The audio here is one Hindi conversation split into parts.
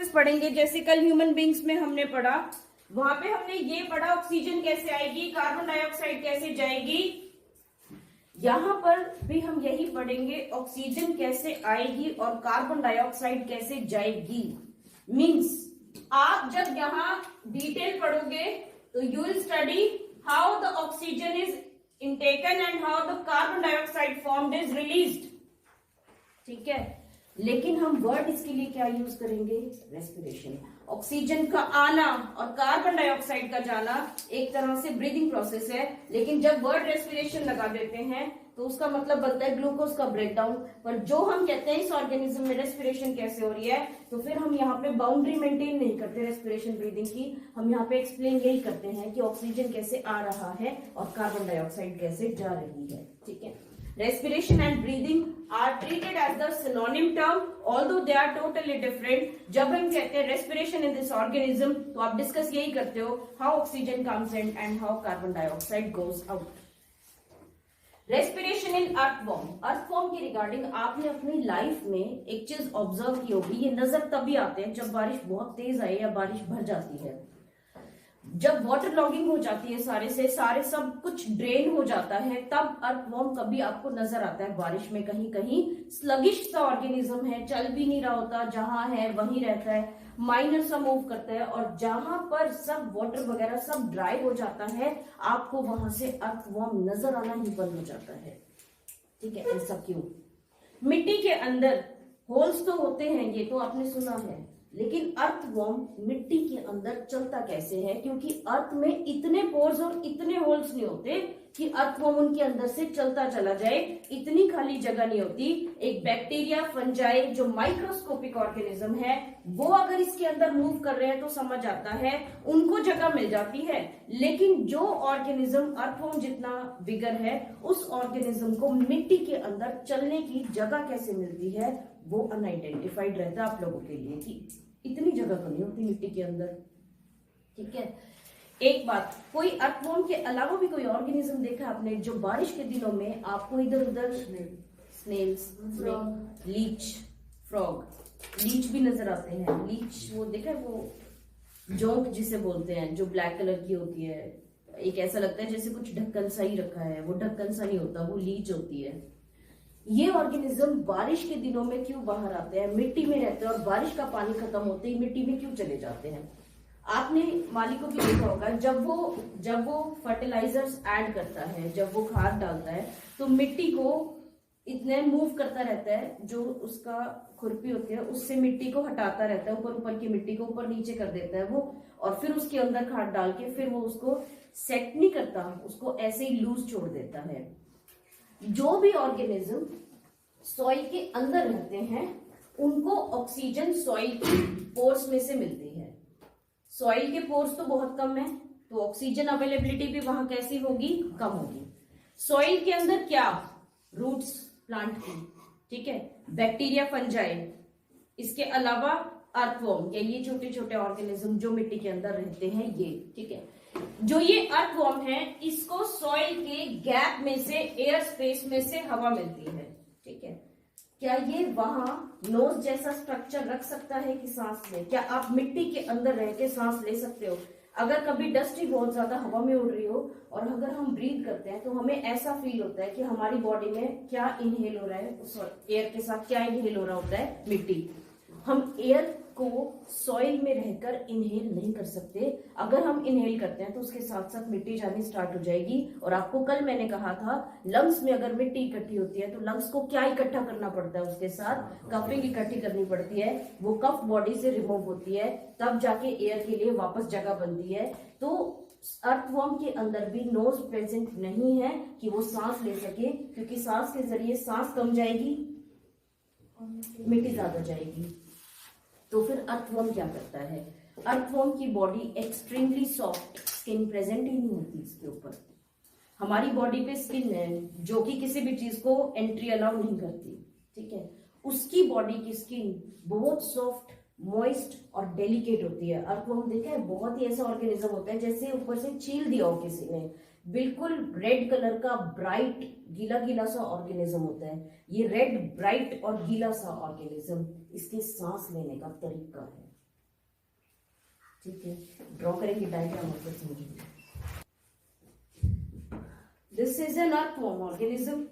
प्रोसेस पढ़ेंगे। जैसे कल ह्यूमन बींग्स में हमने पढ़ा, वहां पे हमने ये पढ़ा ऑक्सीजन कैसे आएगी, कार्बन डाइऑक्साइड कैसे जाएगी। यहां पर भी हम यही पढ़ेंगे, ऑक्सीजन कैसे आएगी और कार्बन डाइऑक्साइड कैसे जाएगी। मीन्स आप जब यहाँ डिटेल पढ़ोगे तो you will study how the oxygen is intaken and how the carbon dioxide formed is released. ठीक है, लेकिन हम वर्ड इसके लिए क्या यूज करेंगे, रेस्पिरेशन। ऑक्सीजन का आना और कार्बन डाइऑक्साइड का जाना एक तरह से ब्रीदिंग प्रोसेस है, लेकिन जब वर्ड रेस्पिरेशन लगा देते हैं तो उसका मतलब बनता है ग्लूकोज का ब्रेकडाउन। पर जो हम कहते हैं इस ऑर्गेनिज्म में रेस्पिरेशन कैसे हो रही है, तो फिर हम यहाँ पे बाउंड्री मेंटेन नहीं करते रेस्पिरेशन ब्रीदिंग की, हम यहाँ पे एक्सप्लेन यही करते हैं कि ऑक्सीजन कैसे आ रहा है और कार्बन डाइऑक्साइड कैसे जा रही है। ठीक है, respiration and breathing are treated as the synonym term although they are totally different। जब हम कहते हैं respiration in this organism तो आप डिस्कस यही करते हो how oxygen comes in and how carbon dioxide goes out। Respiration in earthworm, earthworm की रिगार्डिंग आपने अपनी लाइफ में एक चीज ऑब्जर्व की होगी, ये नजर तभी आते हैं जब बारिश बहुत तेज आए या बारिश भर जाती है। जब वाटर लॉगिंग हो जाती है सारे से सारे सब कुछ ड्रेन हो जाता है, तब अर्थवॉर्म कभी आपको नजर आता है बारिश में कहीं कहीं स्लगिश सा ऑर्गेनिज्म है, चल भी नहीं रहा होता, जहां है वहीं रहता है, माइनर सा मूव करता है, और जहां पर सब वाटर वगैरह सब ड्राई हो जाता है आपको वहां से अर्थवॉर्म नजर आना ही बंद हो जाता है। ठीक है, ऐसा क्यों? मिट्टी के अंदर होल्स तो होते हैं, ये तो आपने सुना है, लेकिन अर्थवॉर्म मिट्टी के अंदर चलता कैसे है? क्योंकि अर्थ में इतने पोर्स और इतने होल्स नहीं होते कि अर्थवॉर्म उनके अंदर से चलता चला जाए, इतनी खाली जगह नहीं होती। एक बैक्टीरिया, फंजाई जो माइक्रोस्कोपिक ऑर्गेनिज्म है, वो अगर इसके अंदर मूव कर रहे हैं तो समझ आता है, उनको जगह मिल जाती है। लेकिन जो ऑर्गेनिज्म अर्थवॉर्म जितना बिगर है, उस ऑर्गेनिज्म को मिट्टी के अंदर चलने की जगह कैसे मिलती है वो अनआइडेंटिफाइड रहता है आप लोगों के लिए, कि इतनी जगह तो नहीं होती मिट्टी के अंदर। ठीक है, एक बात, कोई अर्थवॉर्म के अलावा भी कोई ऑर्गेनिज्म देखा आपने जो बारिश के दिनों में आपको इधर उधर, स्नेल्स, लीच, फ्रॉग, लीच भी नजर आते हैं। लीच वो देखा है, वो जोंक जिसे बोलते हैं, जो ब्लैक कलर की होती है, एक ऐसा लगता है जैसे कुछ ढक्कन सा ही रखा है, वो ढक्कन सा नहीं होता, वो लीच होती है। ये ऑर्गेनिज्म बारिश के दिनों में क्यों बाहर आते हैं, मिट्टी में रहते हैं, और बारिश का पानी खत्म होते ही मिट्टी में क्यों चले जाते हैं? आपने माली को भी देखा होगा, जब वो फर्टिलाइजर्स ऐड करता है, जब वो खाद डालता है, तो मिट्टी को इतने मूव करता रहता है, जो उसका खुरपी होती है उससे मिट्टी को हटाता रहता है, ऊपर ऊपर की मिट्टी को ऊपर नीचे कर देता है वो, और फिर उसके अंदर खाद डाल के फिर वो उसको सेट नहीं करता, उसको ऐसे ही लूज छोड़ देता है। जो भी ऑर्गेनिज्म सॉइल के अंदर रहते हैं उनको ऑक्सीजन सॉइल की पोर्स में से मिलती है। सॉइल के पोर्स तो बहुत कम है, तो ऑक्सीजन अवेलेबिलिटी भी वहां कैसी होगी, कम होगी। सॉइल के अंदर क्या, रूट्स प्लांट की, ठीक है, बैक्टीरिया, फंजाई, इसके अलावा अर्थवॉर्म, ये छोटे छोटे ऑर्गेनिज्म जो मिट्टी के अंदर रहते हैं ये। ठीक है, जो ये अर्थवॉर्म है इसको सॉइल के गैप में से, एयर स्पेस में से हवा मिलती है। ठीक है, क्या ये वहां नोज जैसा स्ट्रक्चर रख सकता है कि सांस ले? क्या आप मिट्टी के अंदर रह के सांस ले सकते हो? अगर कभी डस्ट ही बहुत ज्यादा हवा में उड़ रही हो और अगर हम ब्रीथ करते हैं तो हमें ऐसा फील होता है कि हमारी बॉडी में क्या इनहेल हो रहा है, उस एयर के साथ क्या इनहेल हो रहा होता है, मिट्टी। हम एयर को सॉइल में रहकर इनहेल नहीं कर सकते। अगर हम इनहेल करते हैं तो उसके साथ साथ मिट्टी जानी स्टार्ट हो जाएगी। और आपको कल मैंने कहा था, लंग्स में अगर मिट्टी इकट्ठी होती है तो लंग्स को क्या इकट्ठा करना पड़ता है, उसके साथ कफिंग इकट्ठी करनी पड़ती है। वो कफ बॉडी से रिमूव होती है, तब जाके एयर के लिए वापस जगह बनती है। तो अर्थवॉर्म के अंदर भी नोज प्रेजेंट नहीं है कि वो सांस ले सके, क्योंकि सांस के जरिए सांस कम जाएगी, मिट्टी ज्यादा जाएगी। तो फिर अर्थवॉर्म क्या करता है? अर्थवॉर्म की body extremely soft, skin present ही नहीं होती इसके ऊपर। हमारी बॉडी पे स्किन है जो कि किसी भी चीज को एंट्री अलाउ नहीं करती। ठीक है, उसकी बॉडी की स्किन बहुत सॉफ्ट, मॉइस्ट और डेलिकेट होती है। अर्थवॉर्म देखा है, बहुत ही ऐसा ऑर्गेनिज्म होता है जैसे ऊपर से छील दिया हो किसी ने, बिल्कुल रेड कलर का ब्राइट गीला गीला सा ऑर्गेनिज्म होता है। ये रेड ब्राइट और गीला सा ऑर्गेनिज्म इसके सांस लेने का तरीका है। ठीक है, ड्रॉ करेंगे डायग्राम और फिर समझेंगे। This is an earthworm organism.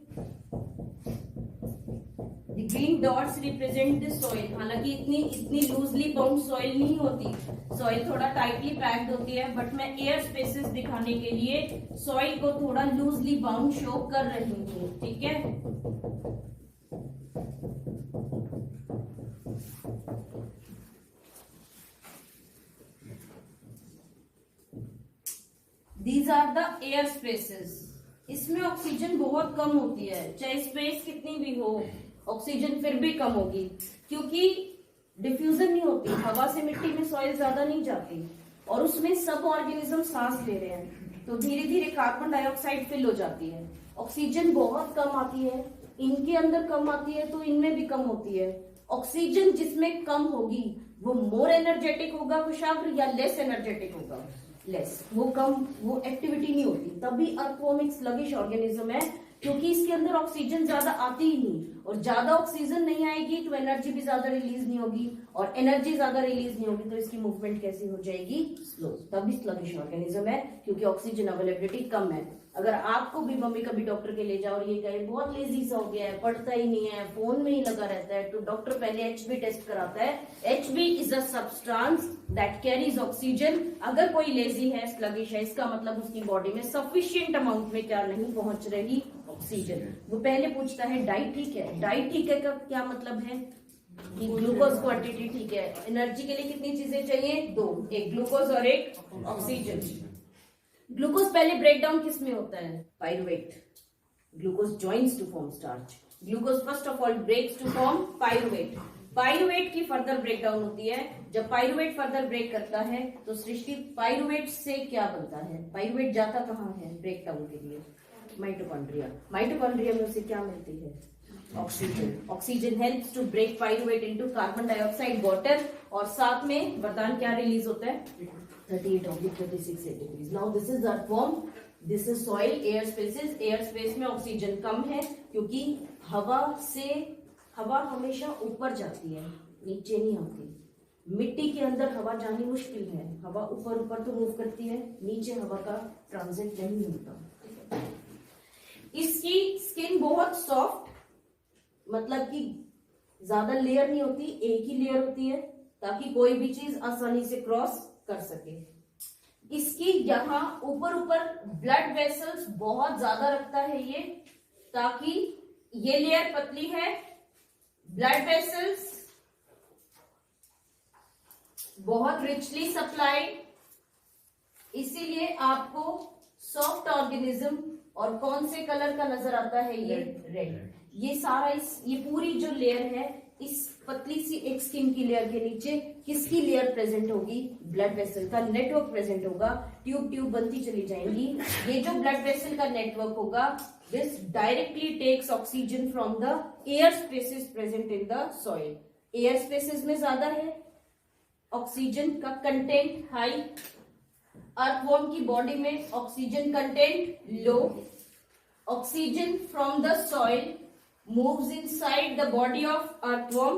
The green dots represent the soil। हालांकि इतनी लूजली बाउंड सॉइल नहीं होती, सॉइल थोड़ा टाइटली पैक्ड होती है, बट मैं एयर स्पेसेस दिखाने के लिए सॉइल को थोड़ा लूजली बाउंड शो कर रही हूँ। ठीक है, these are the air spaces. इसमें ऑक्सीजन बहुत कम होती है, चाहे स्पेस कितनी भी हो ऑक्सीजन फिर भी कम होगी, क्योंकि डिफ्यूजन नहीं होती, हवा से मिट्टी में सॉइल ज्यादा नहीं जाती, और उसमें सब ऑर्गेनिज्म सांस ले रहे हैं, तो धीरे धीरे कार्बन डाइऑक्साइड फिल हो जाती है। ऑक्सीजन बहुत कम आती है, इनके अंदर कम आती है तो इनमें भी कम होती है। ऑक्सीजन जिसमें कम होगी वो मोर एनर्जेटिक होगा कुशाग्र, या लेस एनर्जेटिक होगा? लेस। वो कम, वो एक्टिविटी नहीं होती, तभी अर्थवॉर्म एक स्लगिश ऑर्गेनिज्म है, क्योंकि इसके अंदर ऑक्सीजन ज्यादा आती ही नहीं, और ज्यादा ऑक्सीजन नहीं आएगी तो एनर्जी भी ज्यादा रिलीज नहीं होगी, और एनर्जी ज्यादा रिलीज नहीं होगी तो इसकी मूवमेंट कैसी हो जाएगी? स्लो। तभी स्लगिश ऑर्गेनिज्म है, क्योंकि ऑक्सीजन अवेलेबिलिटी कम है। अगर आपको भी मम्मी कभी डॉक्टर के ले जाओ और ये कहे बहुत लेजी सा हो गया है, पढ़ता ही नहीं है, फोन में ही लगा रहता है, तो डॉक्टर पहले HB टेस्ट कराता है। HB is a substance that carries oxygen. अगर कोई लेजी है, स्लगिश है, इसका मतलब उसकी बॉडी में सफिशिएंट अमाउंट में क्या नहीं पहुंच रही? ऑक्सीजन। वो पहले पूछता है डाइट ठीक है। डाइट ठीक है का क्या मतलब है कि ग्लूकोज क्वांटिटी ठीक है। एनर्जी के लिए कितनी चीजें चाहिए? 2, एक ग्लूकोज और एक ऑक्सीजन। ग्लूकोज पहले ब्रेक डाउन किस में होता है? Pyruvate. Glucose joins to form starch. Glucose first of all breaks to form pyruvate. Pyruvate की फर्दर ब्रेक डाउन होती है। जब पाइरुवेट फर्दर ब्रेक करता है तो सृष्टि पाइरुवेट से क्या बनता है? पाइरुवेट जाता कहाँ है ब्रेक डाउन के लिए? माइटोकॉन्ड्रिया। माइटोकॉन्ड्रिया में उसे क्या मिलती है? Oxygen. Oxygen helps to break pyruvate into carbon dioxide water, और साथ में वरदान क्या रिलीज होता है? 38/36 degree. Now this is earthworm, this is soil, air spaces. Air space में ऑक्सीजन कम है, क्योंकि हवा हमेशा ऊपर जाती है, नीचे नहीं आती। मिट्टी के अंदर हवा जानी मुश्किल है, हवा ऊपर ऊपर तो मूव करती है, नीचे हवा का ट्रांजिट नहीं होता। इसकी स्किन बहुत सॉफ्ट, मतलब कि ज्यादा लेयर नहीं होती, एक ही लेयर होती है, ताकि कोई भी चीज आसानी से क्रॉस कर सके। इसकी यहाँ ऊपर ब्लड वेसल्स बहुत ज्यादा रखता है ये, ताकि ये लेयर पतली है, ब्लड वेसल्स बहुत रिचली सप्लाइड, इसीलिए आपको सॉफ्ट ऑर्गेनिज्म। और कौन से कलर का नजर आता है? ये रेड। ये सारा ये पूरी जो लेयर है, इस पतली सी एक स्किन की लेयर के नीचे किसकी लेयर प्रेजेंट होगी? ब्लड वेसल का नेटवर्क प्रेजेंट होगा। ट्यूब बनती चली जाएंगी। ये जो ब्लड वेसल का नेटवर्क होगा, this directly takes oxygen from the air spaces present in the soil. Air spaces में ज्यादा है, ऑक्सीजन का कंटेंट हाई। अर्थवॉर्म की बॉडी में oxygen content low. Oxygen from the soil moves inside the body of earthworm.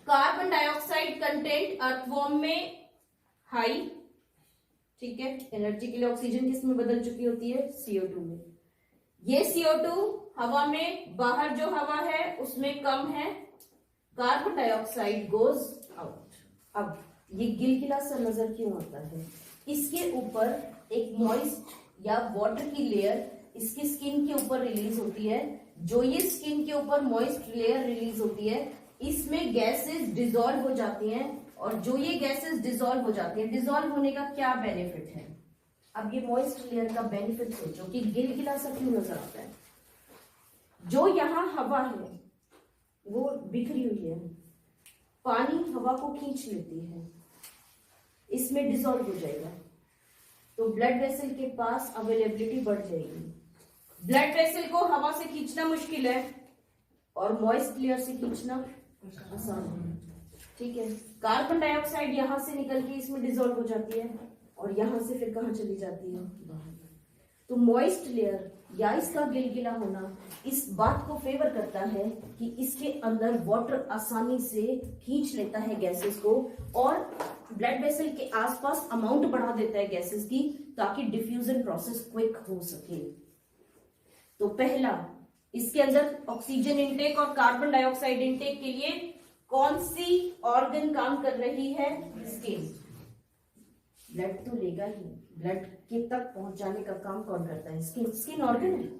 Carbon dioxide content earthworm में हाई, ठीक है। एनर्जी के लिए ऑक्सीजन किस में बदल चुकी होती है? CO2 में। ये CO2 हवा में, बाहर जो हवा है उसमें कम है, कार्बन डाइऑक्साइड गोज आउट। अब ये गिलगिला सा नजर क्यों आता है? इसके ऊपर एक मॉइस्ट या वाटर की लेयर इसकी स्किन के ऊपर रिलीज होती है। जो ये स्किन के ऊपर मॉइस्ट लेयर रिलीज होती है, इसमें गैसेस डिसॉल्व हो जाती हैं, और जो ये गैसेस डिसॉल्व हो जाती हैं, डिसॉल्व होने का क्या बेनिफिट है? अब ये मॉइस्ट लेयर का बेनिफिट सोचो कि गिलगिला सा क्यों नजर आता है? जो यहाँ हवा है वो बिखरी हुई है, पानी हवा को खींच लेती है, इसमें डिसॉल्व हो जाएगा, तो ब्लड वेसल के पास अवेलेबिलिटी बढ़ जाएगी। ब्लड वेसल को हवा से खींचना मुश्किल है और मॉइस्ट लेयर से खींचना आसान है, ठीक है। कार्बन डाइऑक्साइड यहां से निकल के इसमें डिसॉल्व हो जाती है और यहां से फिर कहां चली जाती है? बाहर। तो मॉइस्ट लेयर या इसका गिलगिला होना इस बात को फेवर करता है कि इसके अंदर वाटर आसानी से खींच लेता है गैसेस को, और ब्लड वेसल के आसपास अमाउंट बढ़ा देता है गैसेस की, ताकि डिफ्यूजन प्रोसेस क्विक हो सके। तो पहला, इसके अंदर ऑक्सीजन इनटेक और कार्बन डाइऑक्साइड इनटेक के लिए कौन सी ऑर्गन काम कर रही है? स्किन। ब्लड तो लेगा ही, ब्लड के तक पहुंचाने का काम कौन करता है? स्किन। स्किन ऑर्गन है।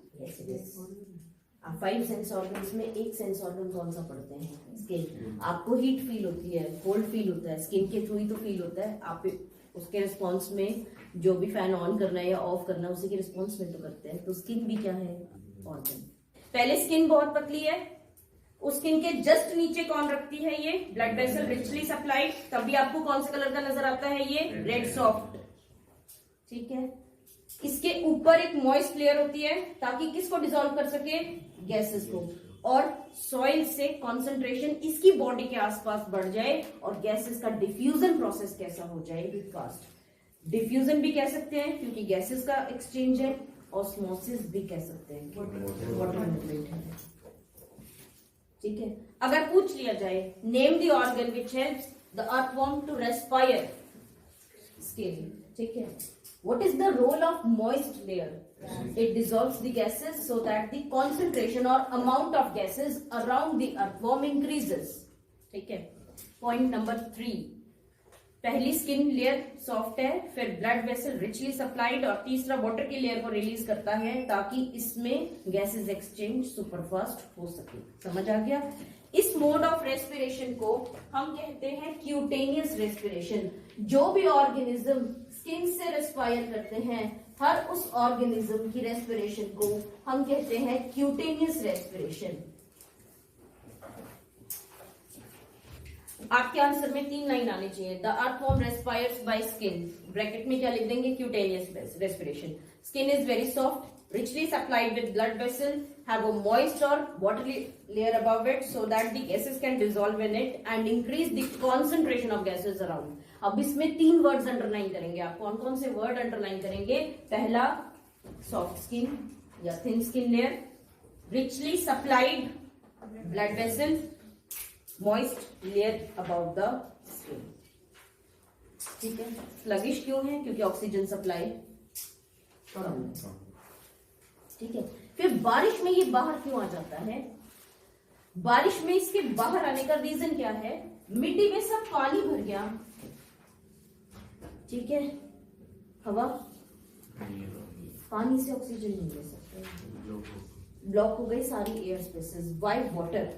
आप 5 सेंस ऑर्गन्स में एक सेंस ऑर्गन कौन सा पढ़ते हैं? स्किन। आपको हीट फील होती है, कोल्ड फील होता है, स्किन के थ्रू ही तो फील होता है। आप उसके रिस्पॉन्स में जो भी फैन ऑन करना है या ऑफ करना है, उसी के रिस्पॉन्स में तो करते हैं। तो स्किन भी क्या है? ऑर्गन। पहले स्किन बहुत पतली है, उस स्किन के जस्ट नीचे कौन रखती है? ये ब्लड वेसल रिचली सप्लाइड। तभी आपको कौन से कलर का नजर आता है? ये रेड सॉफ्ट। ठीक है। इसके ऊपर एक मॉइस्ट लेयर होती है, ताकि किसको डिसॉल्व कर सके? गैसेस को। और सॉइल से कॉन्सेंट्रेशन इसकी बॉडी के आसपास बढ़ जाए और गैसेस का डिफ्यूजन प्रोसेस कैसा हो जाए? फास्ट। डिफ्यूजन भी कह सकते हैं क्योंकि गैसेस का एक्सचेंज है, ऑस्मोसिस भी कह सकते हैं, वाटर मूवमेंट है। ठीक है। अगर पूछ लिया जाए, name the organ which helps the earthworm to respire, skin. ठीक है। What is the role of moist layer? It dissolves the gases so that the concentration or amount of gases around the earthworm increases. ठीक है। Point number 3, पहली स्किन लेयर सॉफ्ट है, फिर ब्लड वेसल रिचली सप्लाइड, और तीसरा वाटर की लेयर को रिलीज करता है ताकि इसमें गैसेस एक्सचेंज सुपरफास्ट हो सके। समझ आ गया? इस मोड ऑफ रेस्पिरेशन को हम कहते हैं क्यूटेनियस रेस्पिरेशन। जो भी ऑर्गेनिज्म स्किन से रेस्पायर करते हैं, हर उस ऑर्गेनिज्म की रेस्पिरेशन को हम कहते हैं क्यूटेनियस रेस्पिरेशन। आपके आंसर में 3 लाइन आनी चाहिए। The earthworm respires by skin, bracket में क्या लिख देंगे? Cutaneous respiration. Skin is very soft, richly supplied with blood vessel, have a moist or watery layer above it so that the gases can dissolve in it and increase the concentration of gases around. अब इसमें 3 वर्ड्स अंडरलाइन करेंगे। आप कौन कौन से वर्ड अंडरलाइन करेंगे? पहला, सॉफ्ट स्किन या thin skin layer, richly supplied blood vessel, moist layer about the skin. ठीक है। स्लगिश क्यों है? क्योंकि ऑक्सीजन सप्लाई कम है। ठीक है। फिर बारिश में ये बाहर क्यों आ जाता है? बारिश में इसके बाहर आने का रीजन क्या है? मिट्टी में सब पानी भर गया। ठीक है। हवा, पानी से ऑक्सीजन नहीं ले सकते, ब्लॉक हो गई सारी एयर स्पेसेस। बाय वाटर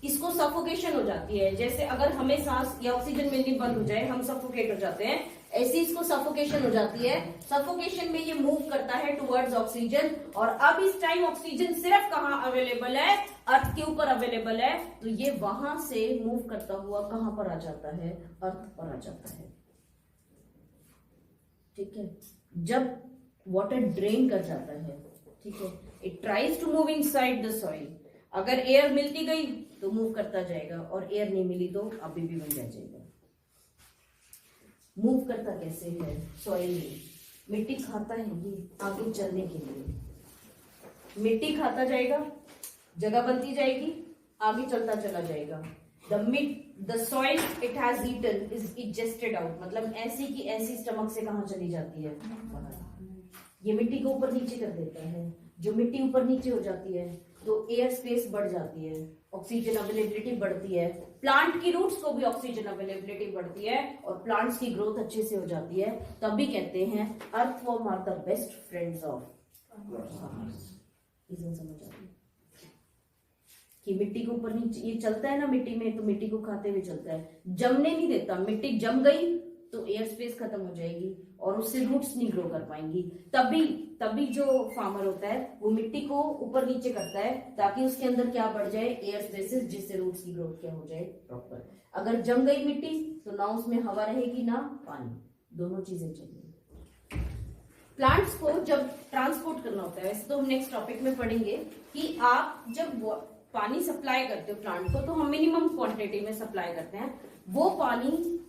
इसको सफोकेशन हो जाती है। जैसे अगर हमें सांस या ऑक्सीजन मिलनी बंद हो जाए, हम सफोकेट हो जाते हैं, ऐसे इसको सफोकेशन हो जाती है। सफोकेशन में ये मूव करता है टुवर्ड्स ऑक्सीजन, और अब इस टाइम ऑक्सीजन सिर्फ कहां अवेलेबल है? अर्थ के ऊपर अवेलेबल है। तो ये वहां से मूव करता हुआ कहां पर आ जाता है? अर्थ पर आ जाता है। ठीक है। जब वाटर ड्रेन कर जाता है, ठीक है, it tries to move inside the soil. अगर एयर मिलती गई तो मूव करता जाएगा, और एयर नहीं मिली तो अभी भी बन जाएगा। मूव करता कैसे है? सॉइल में मिट्टी खाता है ये आगे चलने के लिए। मिट्टी खाता जाएगा, जगह बनती जाएगी, आगे चलता चला जाएगा। The soil it has eaten is ingested out, मतलब ऐसी की ऐसी स्टमक से कहां चली जाती है? ये मिट्टी को ऊपर नीचे कर देता है। जो मिट्टी ऊपर नीचे हो जाती है तो एयर स्पेस बढ़ जाती है, ऑक्सीजन अवेलेबिलिटी बढ़ती है, प्लांट की रूट्स को भी ऑक्सीजन अवेलेबिलिटी बढ़ती है, और प्लांट्स की ग्रोथ अच्छे से हो जाती है। तभी कहते हैं earthworm are the best friends of farmers. समझ आ रही कि मिट्टी के ऊपर नीचे ये चलता है ना मिट्टी में, तो मिट्टी को खाते हुए चलता है, जमने नहीं देता। मिट्टी जम गई तो एयर स्पेस खत्म हो जाएगी और उससे रूट्स नहीं ग्रो कर पाएंगी। तभी जो फार्मर होता है वो मिट्टी को ऊपर नीचे करता है ताकि उसके अंदर क्या बढ़ जाए? एयर स्पेसेस, जिससे रूट्स की ग्रोथ क्या हो जाए? प्रॉपर। अगर जम गई मिट्टी तो ना उसमें हवा रहेगी ना पानी, दोनों चीजें चाहिए। प्लांट्स को जब ट्रांसपोर्ट करना होता है, वैसे तो हम नेक्स्ट टॉपिक में पढ़ेंगे कि आप जब पानी सप्लाई करते हो प्लांट को, तो हम मिनिमम क्वांटिटी में सप्लाई करते हैं। वो पानी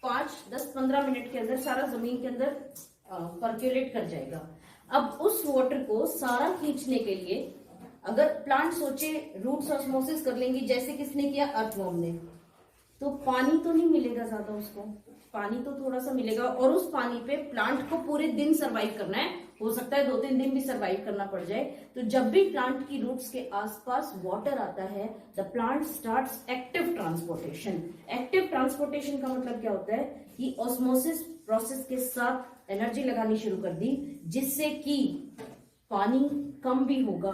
5, 10, 15 मिनट के अंदर सारा जमीन के अंदर पर्क्यूलेट कर जाएगा। अब उस वाटर को सारा खींचने के लिए अगर प्लांट सोचे रूट्स ऑस्मोसिस कर लेंगी, जैसे किसने किया? अर्थवॉर्म ने। तो पानी तो नहीं मिलेगा ज्यादा उसको, पानी तो थोड़ा सा मिलेगा, और उस पानी पे प्लांट को पूरे दिन सरवाइव करना है, हो सकता है 2-3 दिन भी सरवाइव करना पड़ जाए। तो जब भी प्लांट की रूट्स के आसपास वाटर आता है, the plant starts active transportation. Active transportation का मतलब क्या होता है कि ऑस्मोसिस प्रोसेस के साथ एनर्जी लगानी शुरू कर दी, जिससे कि पानी कम भी होगा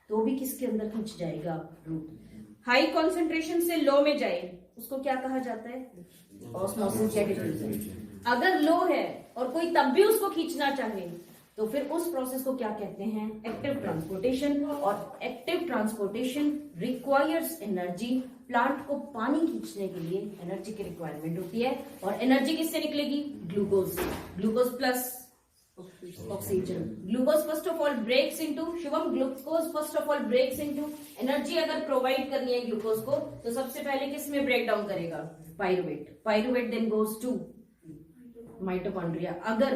तो भी किसके अंदर खिंच जाएगा, रूट। हाई कॉन्सेंट्रेशन से लो में जाए उसको क्या कहा जाता है, ऑस्मोसिस या डिफ्यूजन। अगर लो है और कोई तब भी उसको खींचना चाहे तो फिर उस प्रोसेस को क्या कहते हैं, एक्टिव ट्रांसपोर्टेशन। और active transportation requires energy. Plant को पानी खींचने के लिए एनर्जी की रिक्वायरमेंट होती है, और एनर्जी किससे निकलेगी, glucose. Glucose plus oxygen. Glucose first of all breaks into, Shivam glucose first of all breaks into, energy अगर प्रोवाइड करनी है ग्लूकोज को तो सबसे पहले किस में ब्रेक डाउन करेगा, pyruvate. Pyruvate then goes to mitochondria. अगर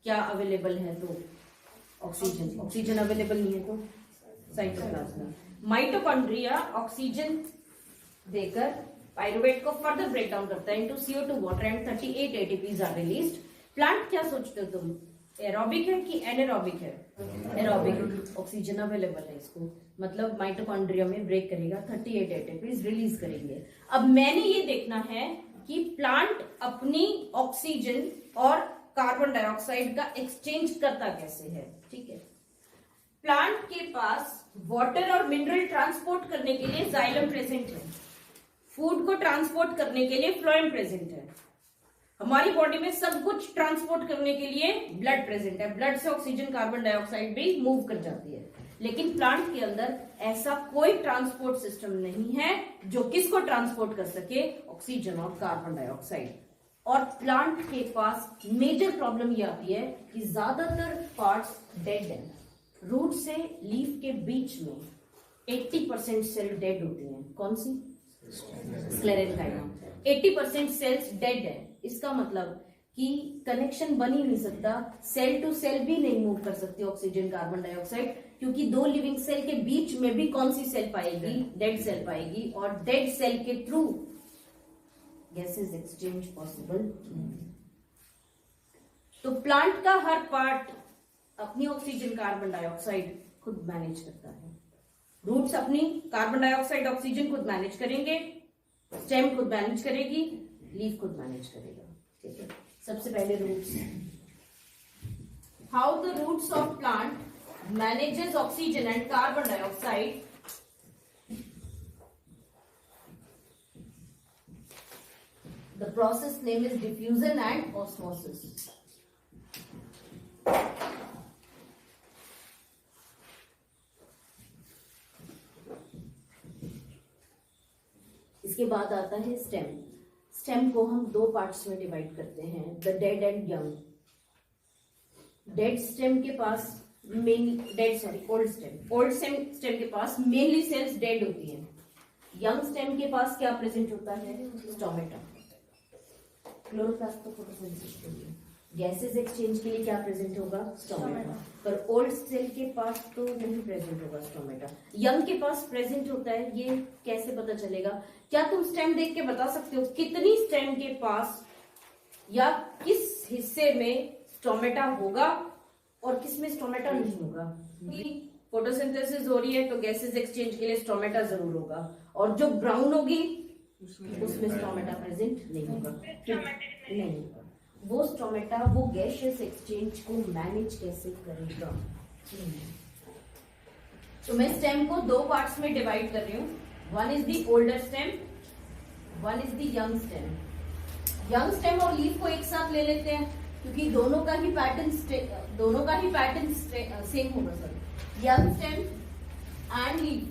क्या अवेलेबल है तो ऑक्सीजन, ऑक्सीजन अवेलेबल नहीं है तो साइटोप्लाज्म। माइटोकॉन्ड्रिया ऑक्सीजन देकर पायरुवेट को फर्दर ब्रेक डाउन करता है into CO2 water and 38 ATPs are released. Plant क्या सोचते हो तुम, एरोबिक है कि एनारोबिक है, एरोबिक। ऑक्सीजन अवेलेबल है इसको, मतलब माइटोकॉन्ड्रिया में ब्रेक करेगा, 38 ATPs रिलीज करेंगे। अब मैंने ये देखना है कि प्लांट अपनी ऑक्सीजन और कार्बन डाइऑक्साइड का एक्सचेंज करता कैसे है, ठीक है। प्लांट के पास वाटर और मिनरल ट्रांसपोर्ट करने के लिए जाइलम प्रेजेंट है, फूड को ट्रांसपोर्ट करने के लिए फ्लोएम प्रेजेंट है, हमारी बॉडी में सब कुछ ट्रांसपोर्ट करने के लिए ब्लड प्रेजेंट है, ब्लड से ऑक्सीजन कार्बन डाइऑक्साइड भी मूव कर जाती है। लेकिन प्लांट के अंदर ऐसा कोई ट्रांसपोर्ट सिस्टम नहीं है जो किसको ट्रांसपोर्ट कर सके, ऑक्सीजन और कार्बन डाइऑक्साइड। और प्लांट के पास मेजर प्रॉब्लम ये आती है कि ज्यादातर पार्ट्स डेड है। रूट से लीफ के बीच में 80% सेल डेड होती हैं। कौन सी, स्क्लेरेंकाइमा। 80% सेल्स डेड है, इसका मतलब कि कनेक्शन बन ही नहीं सकता, सेल टू सेल भी नहीं मूव कर सकती ऑक्सीजन कार्बन डाइऑक्साइड, क्योंकि दो लिविंग सेल के बीच में भी कौन सी सेल पाएगी, डेड सेल पाएगी, और डेड सेल के थ्रू गैसेस एक्सचेंज पॉसिबल नहीं। तो प्लांट का हर पार्ट अपनी ऑक्सीजन कार्बन डाइऑक्साइड खुद मैनेज करता है। रूट्स अपनी कार्बन डाइऑक्साइड ऑक्सीजन खुद मैनेज करेंगे, स्टेम खुद मैनेज करेगी, लीफ खुद मैनेज करेगा, ठीक है। सबसे पहले roots, how the roots of plant manages oxygen and carbon dioxide. The process name is diffusion and osmosis. इसके बाद आता है स्टेम। स्टेम को हम दो पार्ट्स में डिवाइड करते हैं, the dead and young. Dead stem के पास ओल्ड स्टेम के पास मेनली सेल्स डेड होती हैं। यंग स्टेम के पास क्या प्रेजेंट होता है, स्टोमेटा। क्लोरोप्लास्ट तो फोटोसिंथेसिस के लिए, गैसेस एक्सचेंज के लिए क्या प्रेजेंट होगा, स्टोमेटा। पर ओल्ड सेल के पास तो नहीं प्रेजेंट होगा स्टोमेटा, यंग के पास प्रेजेंट होता है। ये कैसे पता चलेगा, क्या तुम स्टेम देख के बता सकते हो कितनी स्टेम के पास या किस हिस्से में स्टोमेटा होगा और किस में स्टोमेटा नहीं होगा। फोटोसिंथेसिस हो रही है तो गैसेस एक्सचेंज के लिए स्टोमेटा जरूर होगा, और जो ब्राउन होगी उसमें स्टोमेटा प्रेजेंट नहीं होगा, नहीं होगा। वो स्टोमेटा वो गैसियस एक्सचेंज को मैनेज कैसे करेगा। तो मैं स्टेम को दो पार्ट्स में डिवाइड कर रही हूँ, one is the older stem, one is the young stem. Young stem और लीफ को एक साथ ले लेते हैं क्योंकि दोनों का ही पैटर्न सेम होगा sir. Young stem and leaf.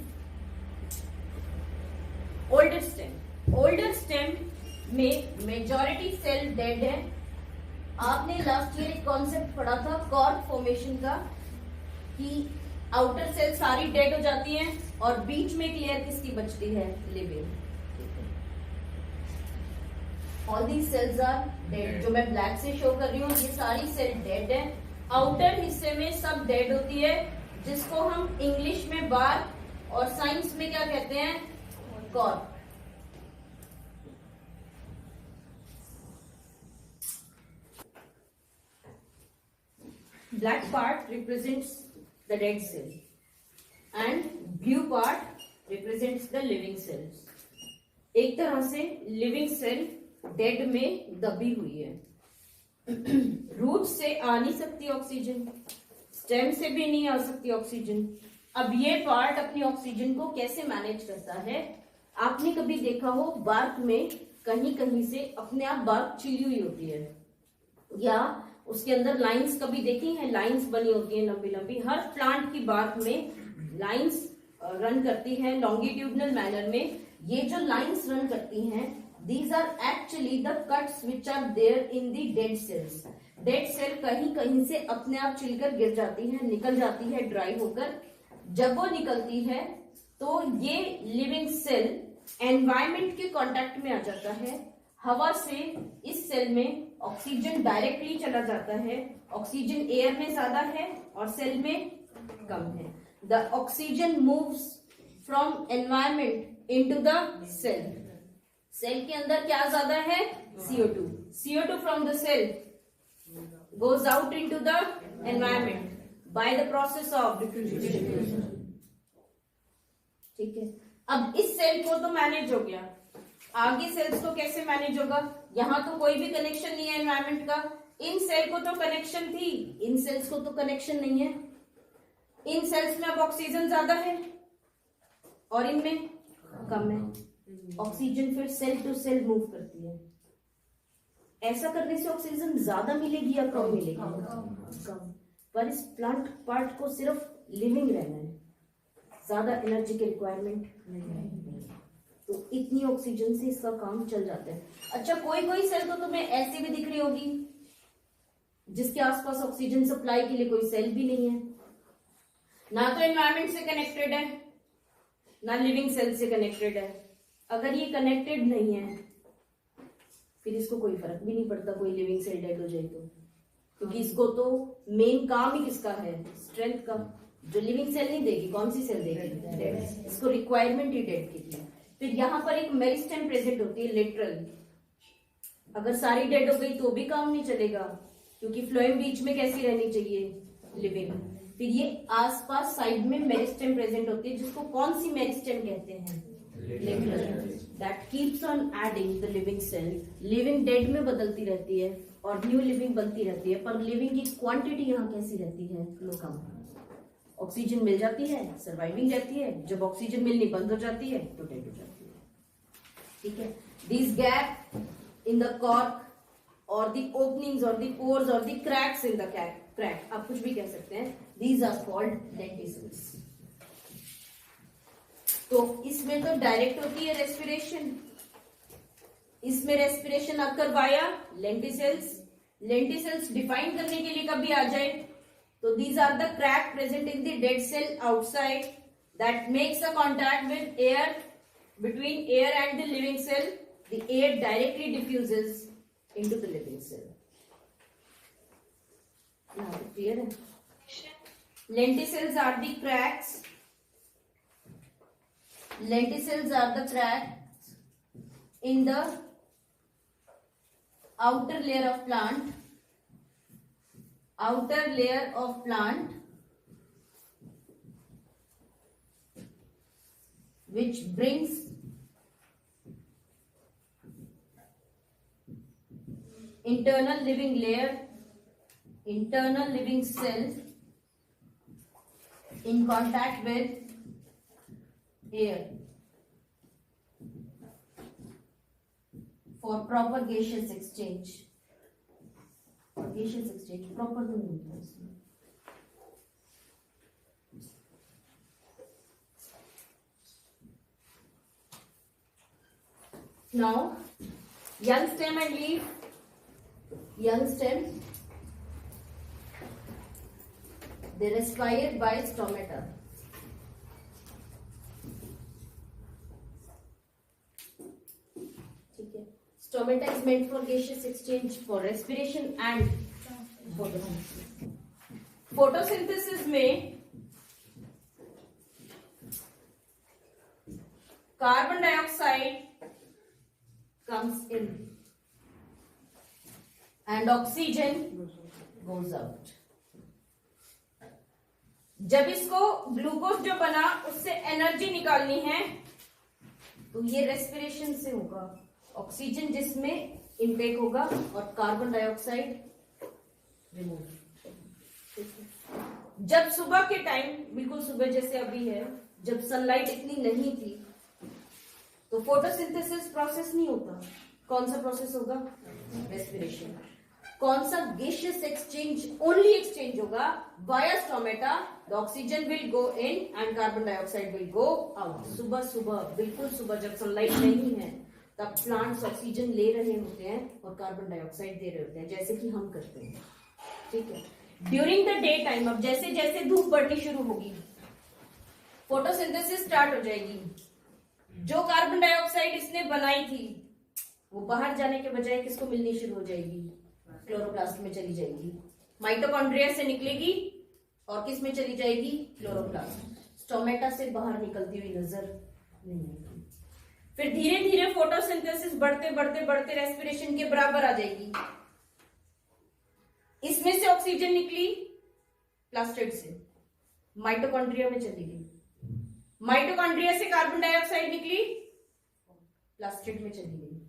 Older stem में मेजॉरिटी सेल डेड है। आपने लास्ट ईयर एक कॉन्सेप्ट पढ़ा था कॉर्क फॉर्मेशन का, कि आउटर सेल सारी डेड हो जाती हैं और बीच में एक लेयर किसकी बचती है, living. All these cells are dead. जो मैं ब्लैक से शो कर रही हूँ ये सारी सेल डेड है। आउटर हिस्से में सब डेड होती है, जिसको हम इंग्लिश में बार और साइंस में क्या कहते हैं, cork. black part represents the dead cell and blue part represents the living cells. एक तरह से लिविंग सेल डेड में दबी हुई है. रूट से आ नहीं सकती ऑक्सीजन, स्टेम से भी नहीं आ सकती ऑक्सीजन. अब ये पार्ट अपनी ऑक्सीजन को कैसे मैनेज करता है? आपने कभी देखा हो बार्क में कहीं कहीं से अपने आप बार्क चिली हुई होती है, या उसके अंदर लाइंस कभी देखी हैं? लाइंस बनी होती है लंबी लंबी. हर प्लांट की बार्क में लाइंस रन करती है लॉन्गिट्यूडनल मैनर में. ये जो लाइंस रन करती हैं, these are actually the cuts which are there in the dead cells. Dead cell कहीं कहीं से अपने आप छिलकर गिर जाती है, निकल जाती है ड्राई होकर. जब वो निकलती है तो ये लिविंग सेल एनवायरमेंट के कांटेक्ट में आ जाता है. हवा से इस सेल में ऑक्सीजन डायरेक्टली चला जाता है. ऑक्सीजन एयर में ज्यादा है और सेल में कम है. The oxygen moves from environment into the cell. Cell के अंदर क्या ज्यादा है? CO2. CO2 from the cell goes out into the environment by the process of diffusion. ठीक है. अब इस सेल को तो मैनेज हो गया, आगे सेल्स को कैसे मैनेज होगा? यहां तो कोई भी कनेक्शन नहीं है एनवायरमेंट का. इन सेल को तो कनेक्शन थी, इन सेल्स को तो कनेक्शन नहीं है. इन सेल्स में अब ऑक्सीजन ज्यादा है और इनमें कम है. ऑक्सीजन फिर सेल टू सेल मूव करती है. ऐसा करने से ऑक्सीजन ज्यादा मिलेगी या कम मिलेगी? कम. पर इस प्लांट पार्ट को सिर्फ लिविंग रहना है, ज्यादा एनर्जी की रिक्वायरमेंट नहीं, तो इतनी ऑक्सीजन से इसका काम चल जाता है. अच्छा, कोई कोई सेल तो तुम्हें ऐसी भी दिख रही होगी जिसके आसपास ऑक्सीजन सप्लाई के लिए कोई सेल भी नहीं है, ना तो एनवायरमेंट से कनेक्टेड है ना लिविंग सेल से कनेक्टेड है. अगर ये कनेक्टेड नहीं है फिर इसको कोई फर्क भी नहीं पड़ता कोई लिविंग सेल डेड हो जाए तो, क्योंकि इसको तो मेन काम ही किसका है? स्ट्रेंथ का. जो लिविंग सेल नहीं देगी, कौन सी सेल देगी? डेड. इसको रिक्वायरमेंट ही डेड की थी. फिर यहाँ पर एक मेरिस्टेम प्रेजेंट होती है लेटरल. अगर सारी डेड हो गई तो भी काम नहीं चलेगा, क्योंकि फ्लोएम बीच में कैसी रहनी चाहिए? लिविंग. फिर ये आसपास साइड में मेरिस्टेम प्रेजेंट होती है, जिसको कौन सी मेरिस्टेम कहते हैं? Lateral. That keeps on adding the living cell. Living dead में बदलती रहती है और न्यू लिविंग बनती रहती है, पर लिविंग की क्वांटिटी यहाँ कैसी रहती है? कम. ऑक्सीजन मिल जाती है, सर्वाइविंग रहती है. जब ऑक्सीजन मिलनी बंद हो जाती है तो डेड हो जाती है. ठीक है. This gap in the cork और द ओपनिंग्स और द पोर्स और the cracks in the crack, आप कुछ भी कह सकते हैं, दीज आर कॉल्ड लेंटिसेल्स. तो इसमें तो डायरेक्ट होती है रेस्पिरेशन, इसमें रेस्पिरेशन अकर वाया लेंटिसेल्स. लेंटिसेल्स डिफाइन करने के लिए कभी आ जाए तो these are the crack present in the dead cell outside that makes a contact with air, between air and the living cell. The air directly diffuses into the living cell. Now clear है? Lenticels are the cracks. Lenticels are the cracks in the outer layer of plant. Outer layer of plant which brings internal living layer, internal living cells in contact with air for proper gaseous exchange. Gaseous exchange proper तो नहीं होता इसमें. Now, young stem and leaf. Young stem, they respire by stomata. ठीक है. Stomata is meant for gaseous exchange, for respiration and photosynthesis. Photosynthesis में carbon dioxide comes in and oxygen goes out. जब इसको ग्लूकोज जो बना उससे एनर्जी निकालनी है तो ये रेस्पिरेशन से होगा। ऑक्सीजन जिसमें इनटेक होगा और कार्बन डाइऑक्साइड रिमूव। जब सुबह के टाइम, बिल्कुल सुबह जैसे अभी है, जब सनलाइट इतनी नहीं थी तो फोटोसिंथेसिस प्रोसेस नहीं होता। कौन सा प्रोसेस होगा? रेस्पिरेशन। कौन सा गैसियस एक्सचेंज? ओनली एक्सचेंज होगा via stomata. The oxygen will go in and carbon dioxide will go out. सुबह सुबह, बिल्कुल सुबह जब सनलाइट नहीं है तब प्लांट्स ऑक्सीजन ले रहे होते हैं और कार्बन डाइऑक्साइड दे रहे होते हैं, जैसे कि हम करते हैं। ठीक है। ड्यूरिंग द डे टाइम, अब जैसे जैसे धूप बढ़नी शुरू होगी फोटोसिंथेसिस स्टार्ट हो जाएगी। जो कार्बन डाइऑक्साइड इसने बनाई थी वो बाहर जाने के बजाय किसको मिलनी शुरू हो जाएगी? क्लोरोप्लास्ट में चली जाएगी। माइटोकॉन्ड्रिया से निकलेगी और किस में चली जाएगी? क्लोरोप्लास्ट। स्टोमेटा से बाहर निकलती हुई नजर नहीं आएगी। फिर धीरे धीरे फोटोसिंथेसिस बढ़ते बढ़ते बढ़ते रेस्पिरेशन के बराबर आ जाएगी। इसमें से ऑक्सीजन निकली प्लास्टिड से, माइटोकॉन्ड्रिया में चली गई। माइटोकॉन्ड्रिया से कार्बन डाइऑक्साइड निकली, प्लास्टिड में चली गई।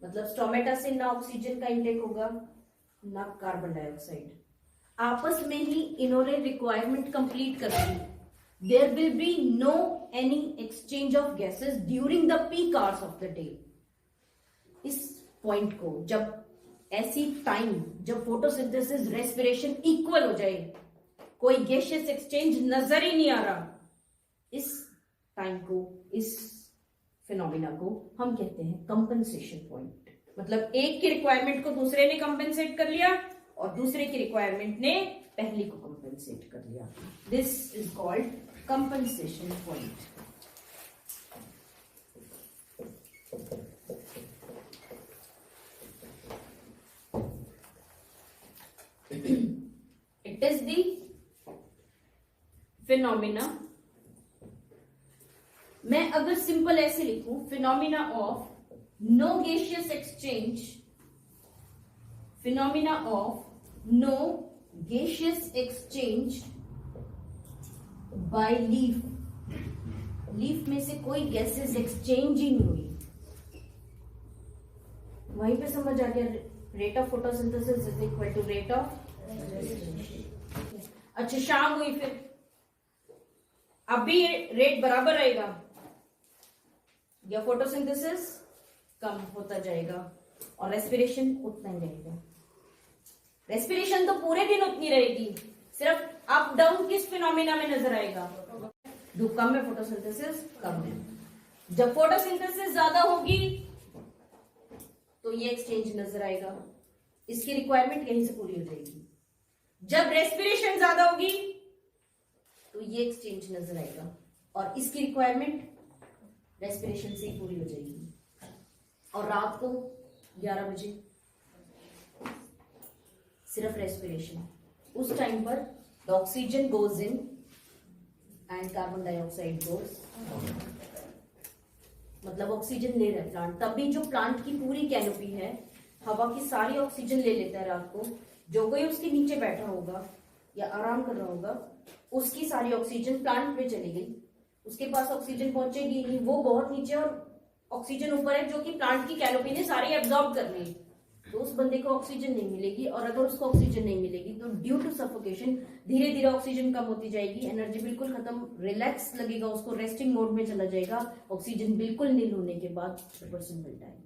मतलब स्टोमेटा से ना ऑक्सीजन का इंटेक होगा ना कार्बन डाइऑक्साइड। आपस में ही इन्होंने रिक्वायरमेंट कंप्लीट कर दी। There will be no any exchange of gases during the peak hours of the day. इस पॉइंट को, जब ऐसी टाइम जब फोटोसिंथेसिस रेस्पिरेशन इक्वल हो जाए, कोई गैसियस एक्सचेंज नजर ही नहीं आ रहा, इस टाइम को, इस फिनोमिना को हम कहते हैं कंपनसेशन पॉइंट। मतलब एक की रिक्वायरमेंट को दूसरे ने कंपनसेट कर लिया और दूसरे की रिक्वायरमेंट ने पहली को कंपनसेट कर लिया। This is called compensation point. It is the phenomena. मैं अगर सिंपल ऐसे लिखूं, phenomena of no gaseous exchange, phenomena of no gaseous exchange by leaf. Leaf में से कोई गैसेस एक्सचेंज ही नहीं हुई। वहीं पे समझ आ गया, rate of photosynthesis is equal to rate of respiration. अच्छा, शाम हुई, फिर अभी रेट बराबर रहेगा या फोटोसिंथेसिस कम होता जाएगा और रेस्पिरेशन उतना ही रहेगा। रेस्पिरेशन तो पूरे दिन उतनी रहेगी, सिर्फ अप डाउन किस फिनोमिना में नजर आएगा? धूप कम है, फोटोसिंथेसिस कम है। जब फोटोसिंथेसिस ज्यादा होगी तो ये एक्सचेंज नजर आएगा, इसकी रिक्वायरमेंट यहीं से पूरी हो जाएगी। जब रेस्पिरेशन ज्यादा होगी तो ये एक्सचेंज नजर आएगा और इसकी रिक्वायरमेंट रेस्पिरेशन से ही पूरी हो जाएगी। और रात को 11 बजे सिर्फ रेस्पिरेशन। उस टाइम पर the oxygen goes in and carbon dioxide goes. मतलब ऑक्सीजन ले रहा है प्लांट, तभी जो प्लांट की पूरी कैनोपी है हवा की सारी ऑक्सीजन ले लेता है रात को। जो कोई उसके नीचे बैठा होगा या आराम कर रहा होगा उसकी सारी ऑक्सीजन प्लांट में चली गई, उसके पास ऑक्सीजन पहुंचेगी नहीं, वो बहुत नीचे और ऑक्सीजन ऊपर है जो कि प्लांट की कैनोपी ने सारी एब्जॉर्ब कर ली, तो उस बंदे को ऑक्सीजन नहीं मिलेगी। और अगर उसको ऑक्सीजन नहीं मिलेगी तो ड्यू टू सफोकेशन धीरे धीरे ऑक्सीजन कम होती जाएगी, एनर्जी बिल्कुल खत्म, रिलैक्स लगेगा, उसको रेस्टिंग मोड में चला जाएगा। ऑक्सीजन बिल्कुल नील होने के बाद पर्सन विल डाई।